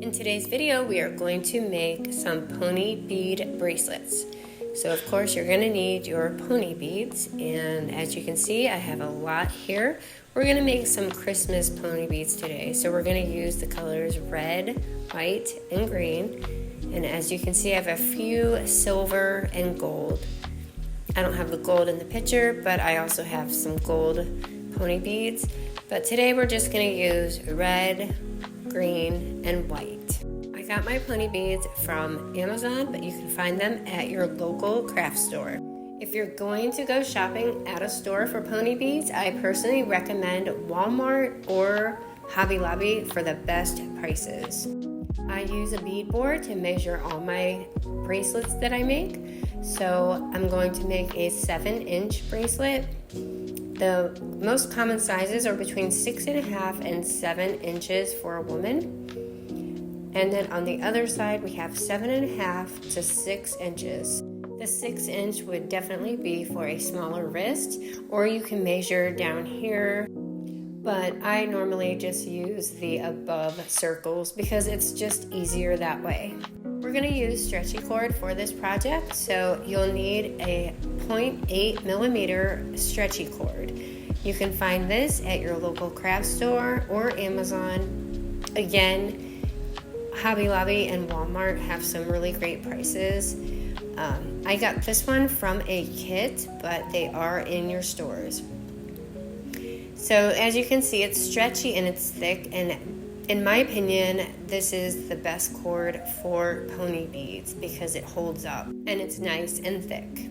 In today's video, we are going to make some pony bead bracelets. So of course you're going to need your pony beads, and as you can see I have a lot here. We're going to make some Christmas pony beads today. So we're going to use the colors red, white, and green. And as you can see I have a few silver and gold. I don't have the gold in the picture, but I also have some gold pony beads. But today we're just going to use red, green, and white. I got my pony beads from Amazon, but you can find them at your local craft store. If you're going to go shopping at a store for pony beads, I personally recommend Walmart or Hobby Lobby for the best prices. I use a bead board to measure all my bracelets that I make. So I'm going to make a 7-inch bracelet. The most common sizes are between 6.5 and 7 inches for a woman. And then on the other side, we have 7.5 to 6 inches. The 6-inch would definitely be for a smaller wrist, or you can measure down here. But I normally just use the above circles because it's just easier that way. We're going to use stretchy cord for this project, so you'll need a 0.8 millimeter stretchy cord. You can find this at your local craft store or Amazon. Again, Hobby Lobby and Walmart have some really great prices. I got this one from a kit, but they are in your stores. So as you can see, it's stretchy and it's thick, and in my opinion, this is the best cord for pony beads because it holds up and it's nice and thick.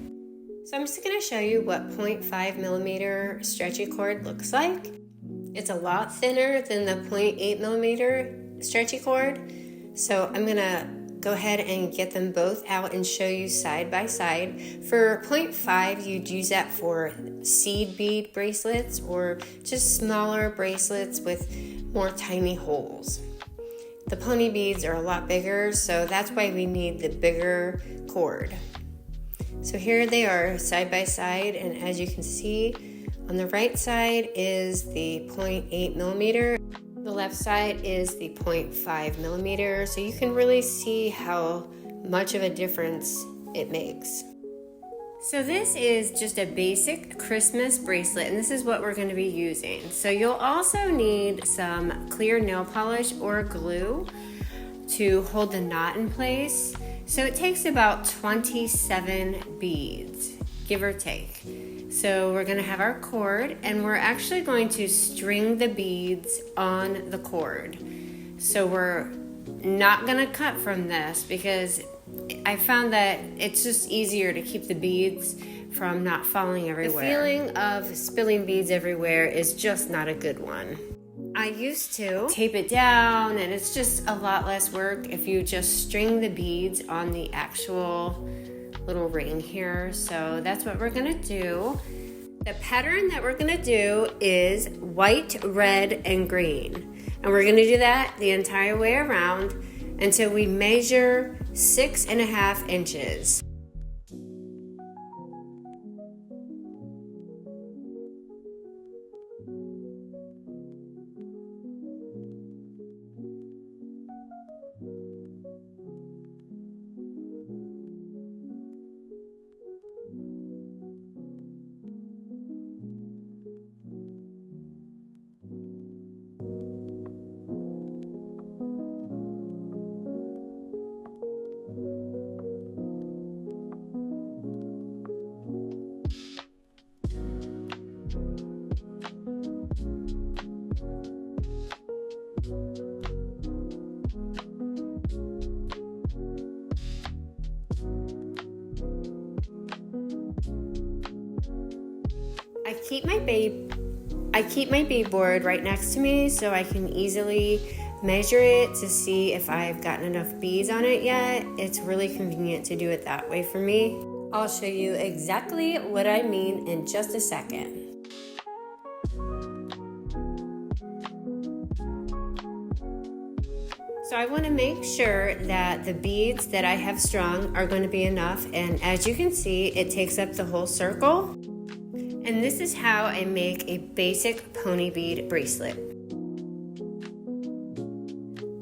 So I'm just going to show you what 0.5 millimeter stretchy cord looks like. It's a lot thinner than the 0.8 millimeter stretchy cord. So I'm going to go ahead and get them both out and show you side by side. For 0.5, you'd use that for seed bead bracelets or just smaller bracelets with more tiny holes. The pony beads are a lot bigger, so that's why we need the bigger cord. So here they are side by side, and as you can see, on the right side is the 0.8 millimeter. The left side is the 0.5 millimeter, so you can really see how much of a difference it makes. So this is just a basic Christmas bracelet, and this is what we're going to be using. So you'll also need some clear nail polish or glue to hold the knot in place. So it takes about 27 beads, give or take. So we're going to have our cord, and we're actually going to string the beads on the cord. So we're not going to cut from this because I found that it's just easier to keep the beads from not falling everywhere. The feeling of spilling beads everywhere is just not a good one. I used to tape it down, and it's just a lot less work if you just string the beads on the actual little ring here. So that's what we're gonna do. The pattern that we're gonna do is white, red, and green. And we're gonna do that the entire way around until we measure 6.5 inches. I keep my bead board right next to me so I can easily measure it to see if I've gotten enough beads on it yet. It's really convenient to do it that way for me. I'll show you exactly what I mean in just a second. So I want to make sure that the beads that I have strung are going to be enough, and as you can see, it takes up the whole circle. And this is how I make a basic pony bead bracelet.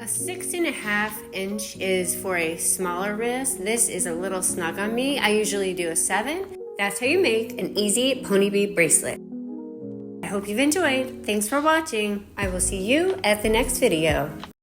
A 6.5 8.5 inch is for a smaller wrist. This is a little snug on me. I usually do a 7. That's how you make an easy pony bead bracelet. I hope you've enjoyed. Thanks for watching. I will see you at the next video.